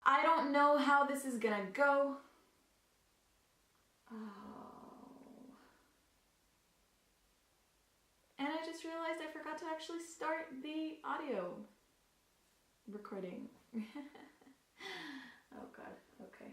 I don't know how this is gonna go. And I just realized I forgot to actually start the audio recording. Oh god, okay.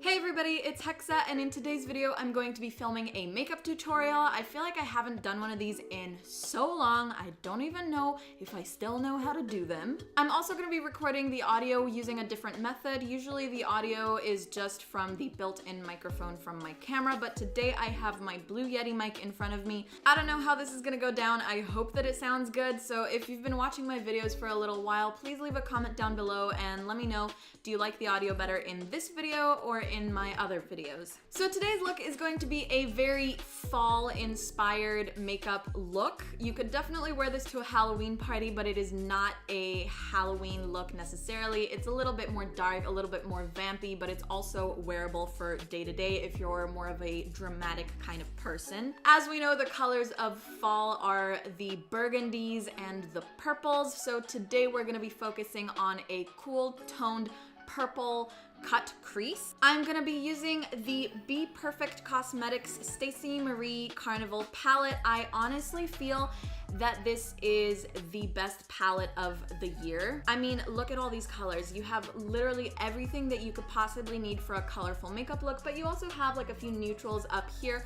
Hey everybody, it's Hexa, and in today's video I'm going to be filming a makeup tutorial. I feel like I haven't done one of these in so long, I don't even know if I still know how to do them. I'm also going to be recording the audio using a different method. Usually the audio is just from the built-in microphone from my camera, but today I have my Blue Yeti mic in front of me. I don't know how this is going to go down. I hope that it sounds good, so if you've been watching my videos for a little while, please leave a comment down below and let me know, do you like the audio better in this video or in my other videos? So today's look is going to be a very fall-inspired makeup look. You could definitely wear this to a Halloween party, but it is not a Halloween look necessarily. It's a little bit more dark, a little bit more vampy, but it's also wearable for day-to-day if you're more of a dramatic kind of person. As we know, the colors of fall are the burgundies and the purples, so today we're gonna be focusing on a cool toned purple cut crease. I'm gonna be using the bPerfect Cosmetics Stacey Marie Carnival palette. I honestly feel that this is the best palette of the year. I mean, look at all these colors. You have literally everything that you could possibly need for a colorful makeup look, but you also have like a few neutrals up here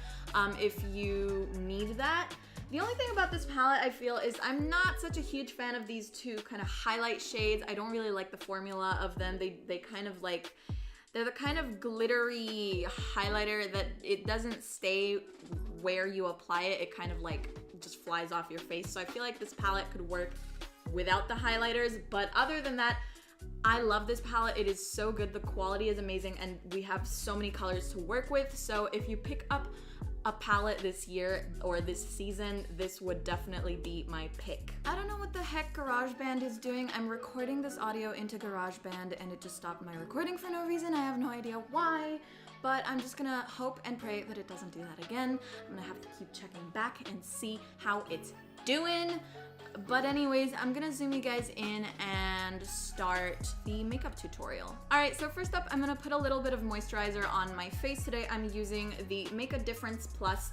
if you need that. The only thing about this palette I feel is I'm not such a huge fan of these two kind of highlight shades. I don't really like the formula of them. They kind of like, they're the kind of glittery highlighter that it doesn't stay where you apply it. It kind of like just flies off your face. So I feel like this palette could work without the highlighters, but other than that, I love this palette. It is so good. The quality is amazing and we have so many colors to work with. So if you pick up a palette this year or this season, this would definitely be my pick. I don't know what the heck GarageBand is doing. I'm recording this audio into GarageBand and it just stopped my recording for no reason. I have no idea why, but I'm just gonna hope and pray that it doesn't do that again. I'm gonna have to keep checking back and see how it's doing. But anyways, I'm gonna zoom you guys in and start the makeup tutorial. All right, so first up, I'm gonna put a little bit of moisturizer on my face. Today I'm using the Make a Difference Plus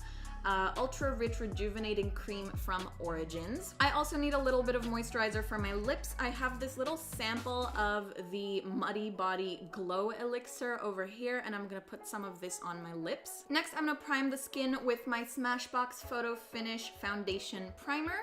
Ultra Rich Rejuvenating Cream from Origins. I also need a little bit of moisturizer for my lips. I have this little sample of the Muddy Body Glow Elixir over here, and I'm gonna put some of this on my lips. Next, I'm gonna prime the skin with my Smashbox Photo Finish Foundation Primer.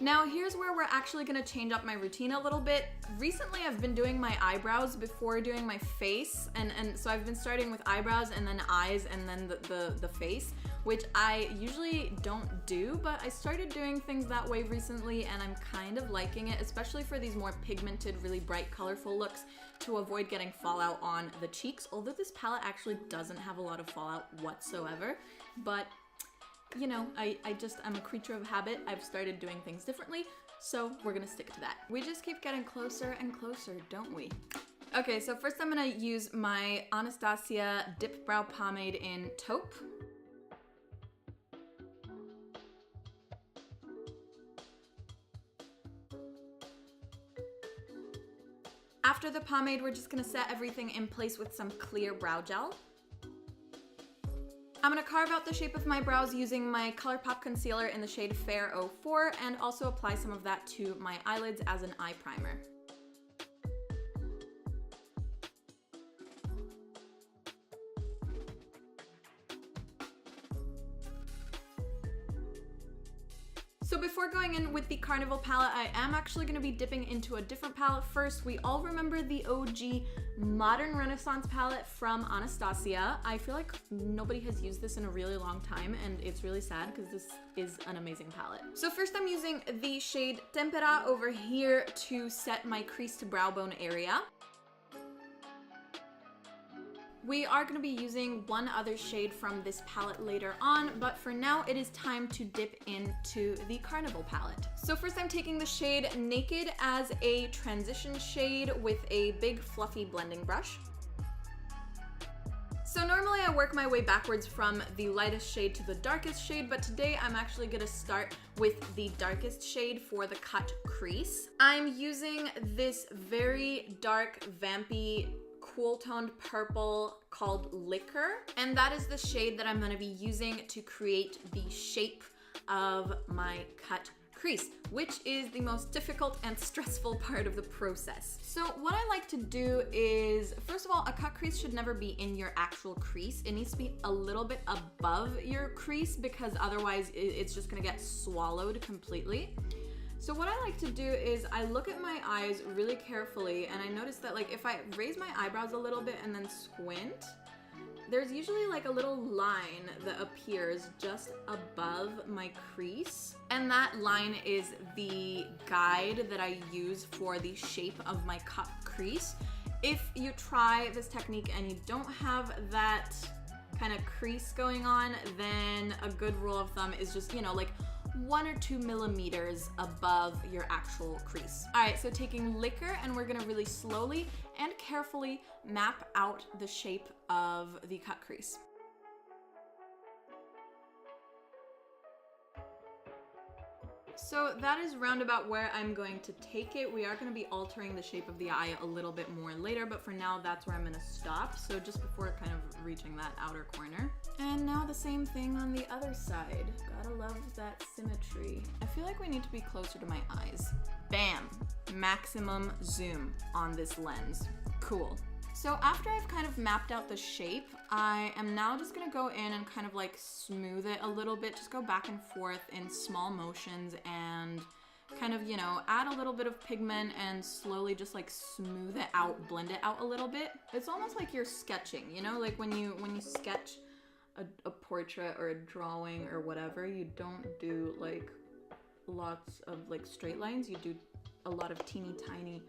Now here's where we're actually gonna change up my routine a little bit. Recently I've been doing my eyebrows before doing my face, and so I've been starting with eyebrows and then eyes and then the face, which I usually don't do, but I started doing things that way recently and I'm kind of liking it, especially for these more pigmented, really bright, colorful looks to avoid getting fallout on the cheeks, although this palette actually doesn't have a lot of fallout whatsoever, but you know, I'm a creature of habit. I've started doing things differently, so we're gonna stick to that. We just keep getting closer and closer, don't we? Okay, so first I'm gonna use my Anastasia Dip Brow Pomade in Taupe. After the pomade, we're just gonna set everything in place with some clear brow gel. I'm gonna carve out the shape of my brows using my ColourPop concealer in the shade Fair 04 and also apply some of that to my eyelids as an eye primer. So before going in with the Carnival palette, I am actually going to be dipping into a different palette first. We all remember the OG Modern Renaissance palette from Anastasia. I feel like nobody has used this in a really long time and it's really sad because this is an amazing palette. So first I'm using the shade Tempera over here to set my crease to brow bone area. We are going to be using one other shade from this palette later on, but for now it is time to dip into the Carnival palette. So first I'm taking the shade Naked as a transition shade with a big fluffy blending brush. So normally I work my way backwards from the lightest shade to the darkest shade, but today I'm actually gonna start with the darkest shade for the cut crease. I'm using this very dark, vampy, cool toned purple called Liquor, and that is the shade that I'm gonna be using to create the shape of my cut crease, which is the most difficult and stressful part of the process. So what I like to do is, first of all, a cut crease should never be in your actual crease. It needs to be a little bit above your crease because otherwise it's just gonna get swallowed completely. So what I like to do is I look at my eyes really carefully and I notice that like if I raise my eyebrows a little bit and then squint, there's usually like a little line that appears just above my crease. And that line is the guide that I use for the shape of my cut crease. If you try this technique and you don't have that kind of crease going on, then a good rule of thumb is just, you know, like 1 or 2 millimeters above your actual crease. All right, so taking Liquor, and we're gonna really slowly and carefully map out the shape of the cut crease. So that is roundabout where I'm going to take it. We are going to be altering the shape of the eye a little bit more later, but for now that's where I'm going to stop. So just before kind of reaching that outer corner. And now the same thing on the other side. Gotta love that symmetry. I feel like we need to be closer to my eyes. Bam! Maximum zoom on this lens. Cool. So after I've kind of mapped out the shape, I am now just gonna go in and kind of like smooth it a little bit, just go back and forth in small motions and kind of, you know, add a little bit of pigment and slowly just like smooth it out, blend it out a little bit. It's almost like you're sketching, you know, like when you sketch a portrait or a drawing or whatever, you don't do like lots of like straight lines, you do a lot of teeny tiny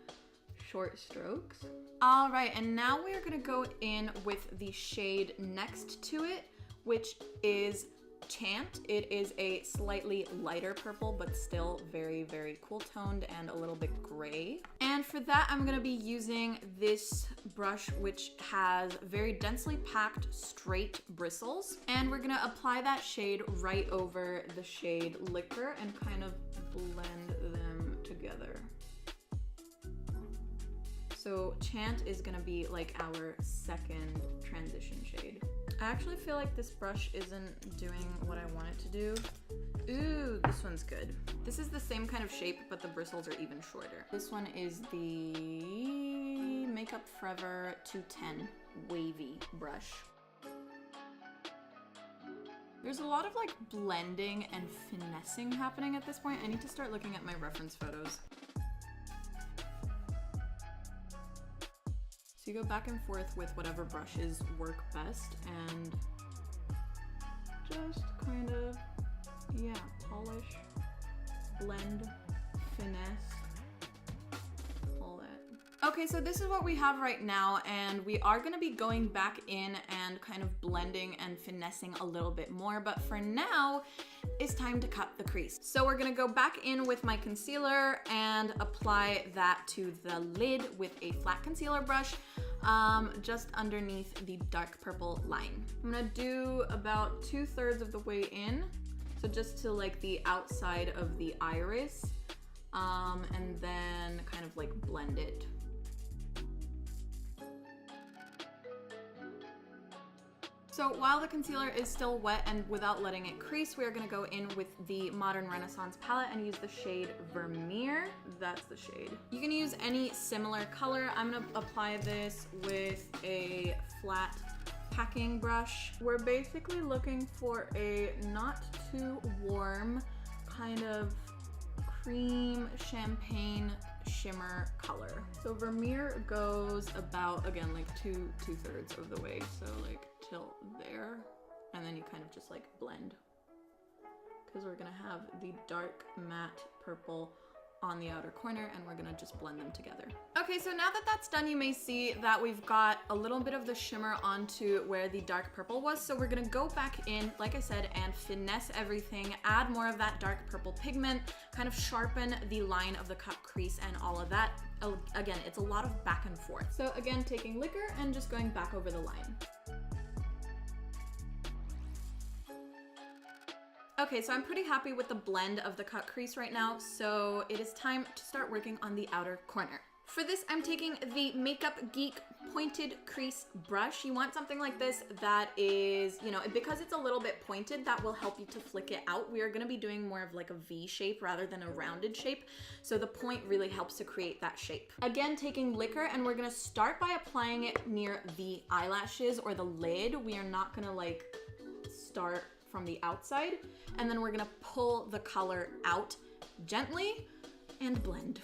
short strokes. All right, and now we are gonna go in with the shade next to it, which is Chant. It is a slightly lighter purple, but still very, very cool toned and a little bit gray. And for that, I'm gonna be using this brush, which has very densely packed straight bristles. And we're gonna apply that shade right over the shade Liquor and kind of blend them together. So Chant is gonna be like our second transition shade. I actually feel like this brush isn't doing what I want it to do. Ooh, this one's good. This is the same kind of shape, but the bristles are even shorter. This one is the Makeup Forever 210 Wavy brush. There's a lot of like blending and finessing happening at this point. I need to start looking at my reference photos. So you go back and forth with whatever brushes work best and just kind of, yeah, polish, blend, finesse, all that. Okay, so this is what we have right now, and we are gonna be going back in and kind of blending and finessing a little bit more, but for now, it's time to cut the crease. So we're gonna go back in with my concealer and apply that to the lid with a flat concealer brush, just underneath the dark purple line. I'm gonna do about 2/3 of the way in, so just to like the outside of the iris, and then kind of like blend it. So while the concealer is still wet and without letting it crease, we are gonna go in with the Modern Renaissance palette and use the shade Vermeer. That's the shade. You can use any similar color. I'm gonna apply this with a flat packing brush. We're basically looking for a not too warm kind of cream champagne shimmer color. So Vermeer goes about, again, like two-thirds of the way. So like till there, and then you kind of just like blend, because we're gonna have the dark matte purple on the outer corner and we're gonna just blend them together. Okay, so now that that's done, you may see that we've got a little bit of the shimmer onto where the dark purple was. So we're gonna go back in, like I said, and finesse everything, add more of that dark purple pigment, kind of sharpen the line of the cut crease and all of that. Again, it's a lot of back and forth. So again, taking Liquor and just going back over the line. Okay, so I'm pretty happy with the blend of the cut crease right now, so it is time to start working on the outer corner. For this, I'm taking the Makeup Geek pointed crease brush. You want something like this that is, you know, because it's a little bit pointed, that will help you to flick it out. We are gonna be doing more of like a V shape rather than a rounded shape, so the point really helps to create that shape. Again, taking liquor, and we're gonna start by applying it near the eyelashes or the lid. We are not gonna like start from the outside, and then we're gonna pull the color out gently and blend.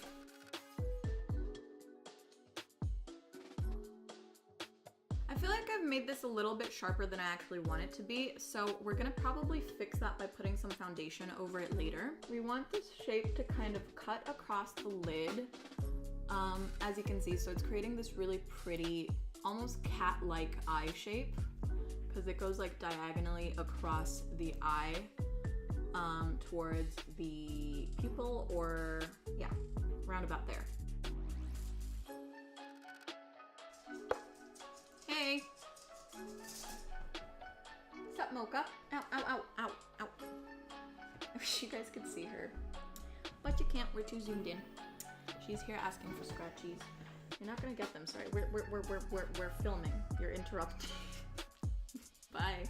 I feel like I've made this a little bit sharper than I actually want it to be, so we're gonna probably fix that by putting some foundation over it later. We want this shape to kind of cut across the lid, as you can see, so it's creating this really pretty, almost cat-like eye shape, because it goes like diagonally across the eye towards the pupil, or yeah, round about there. Hey! What's up, Mocha? Ow, ow, ow, ow, ow. I wish you guys could see her. But you can't, we're too zoomed in. She's here asking for scratchies. You're not gonna get them, sorry. We're filming. You're interrupting. Bye.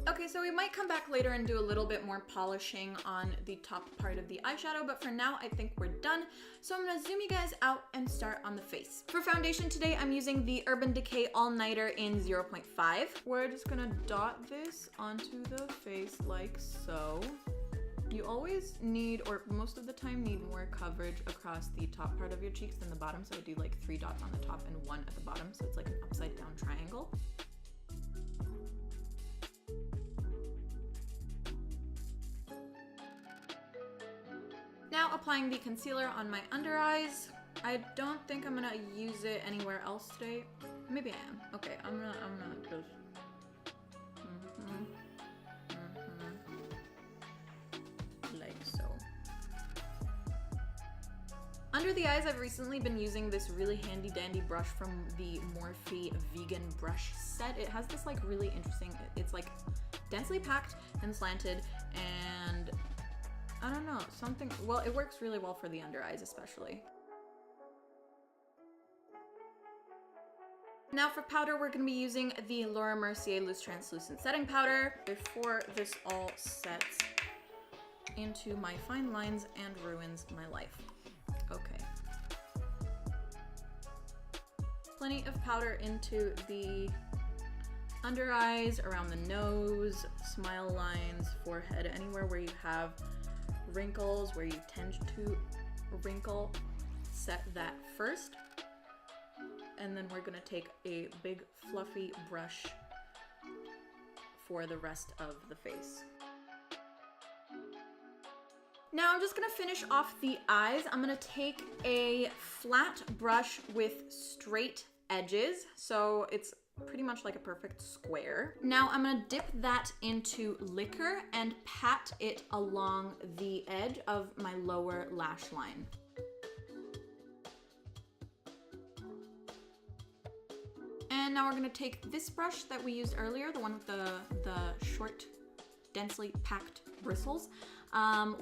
Okay, so we might come back later and do a little bit more polishing on the top part of the eyeshadow, but for now, I think we're done. So I'm gonna zoom you guys out and start on the face. For foundation today, I'm using the Urban Decay All Nighter in 0.5. We're just gonna dot this onto the face like so. You always need, or most of the time need, more coverage across the top part of your cheeks than the bottom, so I do like 3 dots on the top and 1 at the bottom, so it's like an upside down triangle. Now applying the concealer on my under eyes. I don't think I'm gonna use it anywhere else today. Maybe I am. Okay, I'm gonna just like so. Under the eyes, I've recently been using this really handy dandy brush from the Morphe vegan brush set. It has this like really interesting, it's like densely packed and slanted, and I don't know, something, well, it works really well for the under eyes especially. Now for powder, we're gonna be using the Laura Mercier Loose Translucent Setting Powder before this all sets into my fine lines and ruins my life. Okay. Plenty of powder into the under eyes, around the nose, smile lines, forehead, anywhere where you have wrinkles, where you tend to wrinkle, set that first. And then we're gonna take a big fluffy brush for the rest of the face. Now I'm just gonna finish off the eyes. I'm gonna take a flat brush with straight edges, so it's pretty much like a perfect square. Now I'm gonna dip that into liquor and pat it along the edge of my lower lash line. And now we're gonna take this brush that we used earlier, the one with the short, densely packed bristles,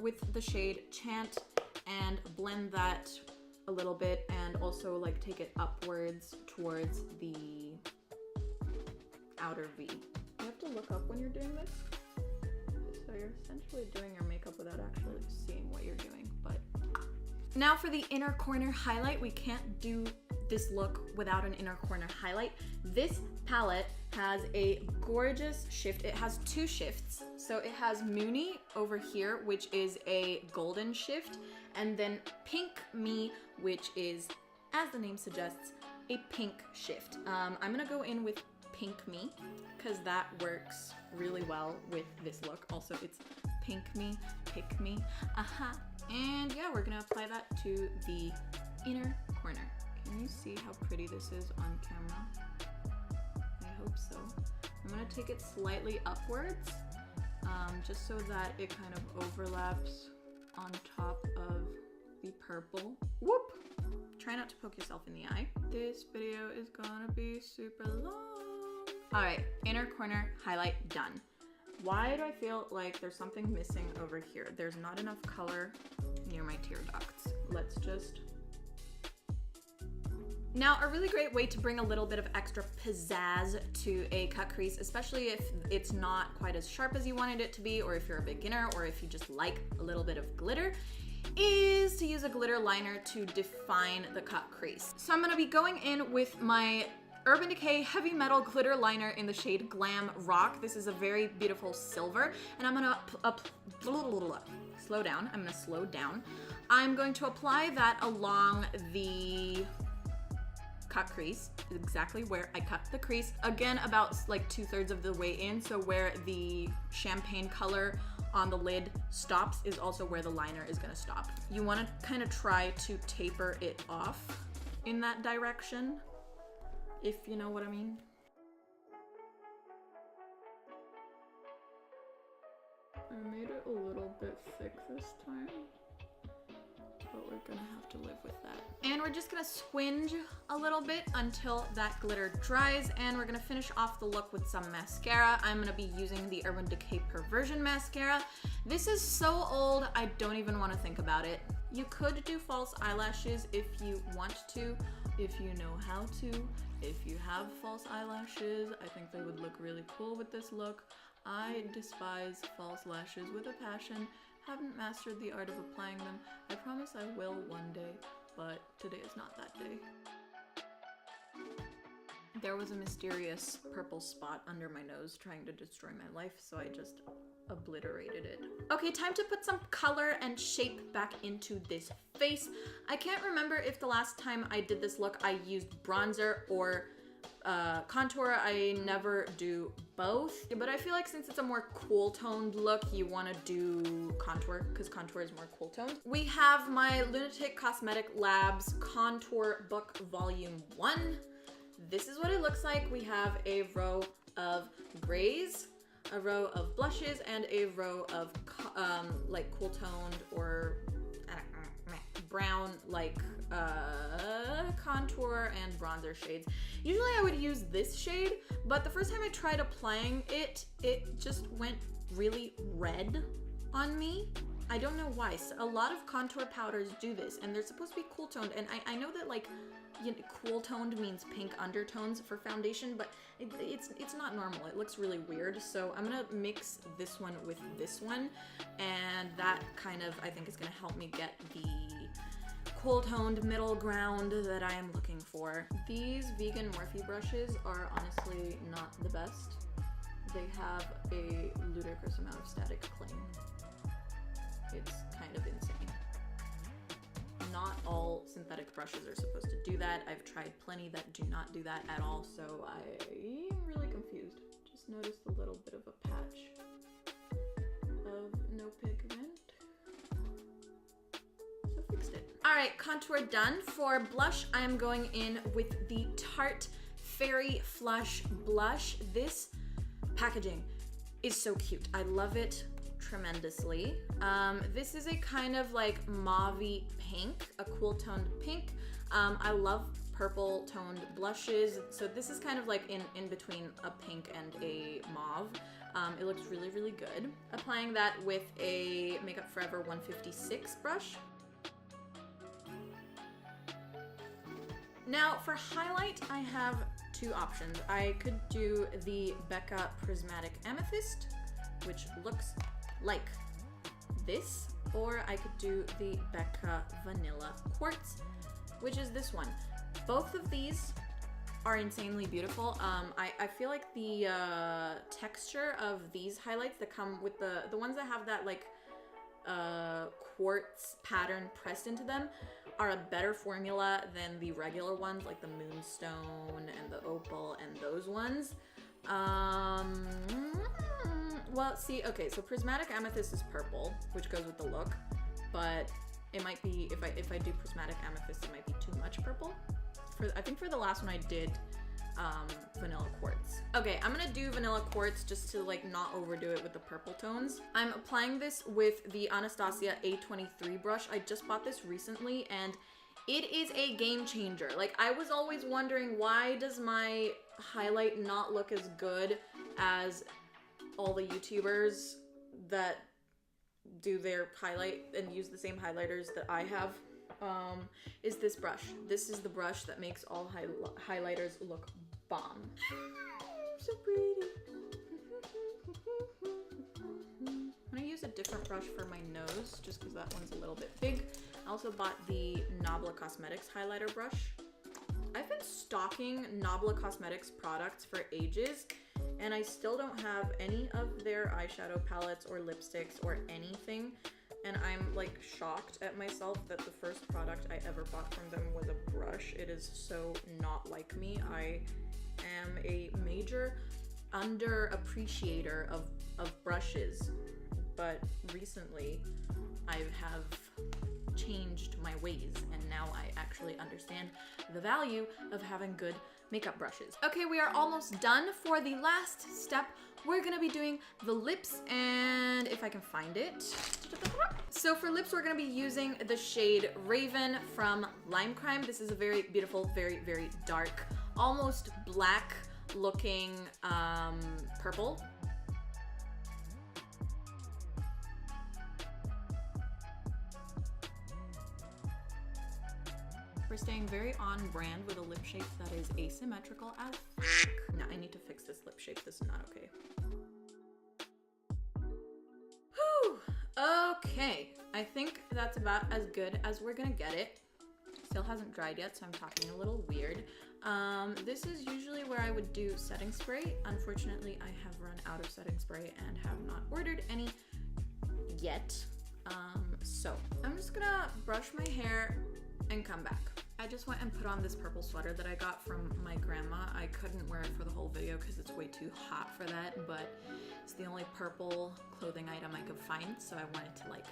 with the shade Chant, and blend that a little bit, and also like take it upwards towards the outer V. You have to look up when you're doing this. So you're essentially doing your makeup without actually seeing what you're doing, but. Now for the inner corner highlight, we can't do this look without an inner corner highlight. This palette has a gorgeous shift. It has 2 shifts. So it has Moony over here, which is a golden shift, and then Pink Me, which is, as the name suggests, a pink shift. I'm gonna go in with Pink Me, because that works really well with this look. Also, it's Pink Me, Pick Me, And yeah, we're gonna apply that to the inner corner. Can you see how pretty this is on camera? I hope so. I'm gonna take it slightly upwards, just so that it kind of overlaps on top of the purple. Whoop! Try not to poke yourself in the eye. This video is gonna be super long. All right, inner corner highlight done. Why do I feel like there's something missing over here? There's not enough color near my tear ducts. Let's just... Now, a really great way to bring a little bit of extra pizzazz to a cut crease, especially if it's not quite as sharp as you wanted it to be, or if you're a beginner, or if you just like a little bit of glitter, is to use a glitter liner to define the cut crease. So I'm gonna be going in with my Urban Decay Heavy Metal Glitter Liner in the shade Glam Rock. This is a very beautiful silver, and I'm gonna slow down. I'm gonna slow down. I'm going to apply that along the cut crease, exactly where I cut the crease. Again, about like 2/3 of the way in, so where the champagne color on the lid stops is also where the liner is gonna stop. You wanna kind of try to taper it off in that direction, if you know what I mean. I made it a little bit thick this time, but we're gonna have to live with that. And we're just gonna swinge a little bit until that glitter dries, and we're gonna finish off the look with some mascara. I'm gonna be using the Urban Decay Perversion mascara. This is so old, I don't even wanna think about it. You could do false eyelashes if you want to, if you know how to. If you have false eyelashes, I think they would look really cool with this look. I despise false lashes with a passion. Haven't mastered the art of applying them. I promise I will one day, but today is not that day. There was a mysterious purple spot under my nose trying to destroy my life, so I just obliterated it. Okay, time to put some color and shape back into this face. I can't remember if the last time I did this look I used bronzer or contour. I never do both, but I feel like since it's a more cool toned look, you want to do contour because contour is more cool toned. We have my Lunatick Cosmetic Labs Contour Book Volume 1. This is what it looks like. We have a row of grays, a row of blushes, and a row of like cool toned or brown like contour and bronzer shades. Usually I would use this shade, but the first time I tried applying it, it just went really red on me. I don't know why. So a lot of contour powders do this, and they're supposed to be cool toned, and I know that like cool toned means pink undertones for foundation, but it's not normal. It looks really weird. So I'm gonna mix this one with this one, and that kind of I think is gonna help me get the cool toned middle ground that I am looking for. These vegan Morphe brushes are honestly not the best. They have a ludicrous amount of static cling. It's kind of insane. Not all synthetic brushes are supposed to do that. I've tried plenty that do not do that at all, so I'm really confused. Just noticed a little bit of a patch of no pigment. So fixed it. All right, contour done. For blush, I am going in with the Tarte Fairy Flush blush. This packaging is so cute. I love it tremendously. This is a kind of like mauve-y pink, a cool toned pink. I love purple toned blushes, so this is kind of like in between a pink and a mauve. It looks really, really good. Applying that with a Makeup Forever 156 brush. Now for highlight, I have two options. I could do the Becca Prismatic Amethyst, which looks like this, or I could do the Becca Vanilla Quartz, which is this one. Both of these are insanely beautiful. I feel like the texture of these highlights that come with the ones that have that like quartz pattern pressed into them are a better formula than the regular ones like the Moonstone and the Opal and those ones. Well, see, okay, so Prismatic Amethyst is purple, which goes with the look, but it might be, if I do Prismatic Amethyst, it might be too much purple. I think for the last one I did Vanilla Quartz. Okay, I'm gonna do Vanilla Quartz just to like not overdo it with the purple tones. I'm applying this with the Anastasia A23 brush. I just bought this recently and it is a game changer. Like, I was always wondering, why does my highlight not look as good as all the YouTubers that do their highlight and use the same highlighters that I have? Is this brush. This is the brush that makes all highlighters look bomb. So pretty. I'm gonna use a different brush for my nose just because that one's a little bit big. I also bought the Nabla Cosmetics highlighter brush. I've been stalking Nabla Cosmetics products for ages and I still don't have any of their eyeshadow palettes or lipsticks or anything. And I'm like shocked at myself that the first product I ever bought from them was a brush. It is so not like me. I am a major underappreciator of brushes, but recently I have changed my ways and now I actually understand the value of having good makeup brushes. Okay, we are almost done. For the last step, we're gonna be doing the lips, and if I can find it. So for lips, we're gonna be using the shade Raven from Lime Crime. This is a very beautiful, very, very dark, almost black looking purple. We're staying very on brand with a lip shape that is asymmetrical as fuck. No, I need to fix this lip shape. This is not okay. Whew. Okay, I think that's about as good as we're gonna get it. Still hasn't dried yet, so I'm talking a little weird. This is usually where I would do setting spray. Unfortunately, I have run out of setting spray and have not ordered any yet. So I'm just gonna brush my hair and come back. I just went and put on this purple sweater that I got from my grandma. I couldn't wear it for the whole video because it's way too hot for that, but it's the only purple clothing item I could find, so I wanted to like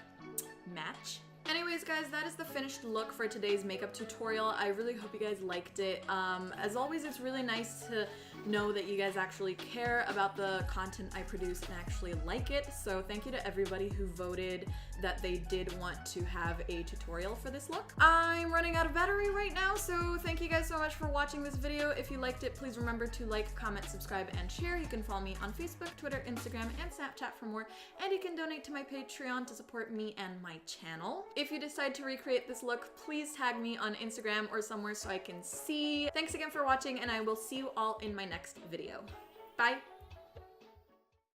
match. Anyways, guys, that is the finished look for today's makeup tutorial. I really hope you guys liked it. As always, it's really nice to know that you guys actually care about the content I produce and actually like it. So thank you to everybody who voted that they did want to have a tutorial for this look. I'm running out of battery right now, so thank you guys so much for watching this video. If you liked it, please remember to like, comment, subscribe, and share. You can follow me on Facebook, Twitter, Instagram, and Snapchat for more, and you can donate to my Patreon to support me and my channel. If you decide to recreate this look, please tag me on Instagram or somewhere so I can see. Thanks again for watching, and I will see you all in my next video. Bye!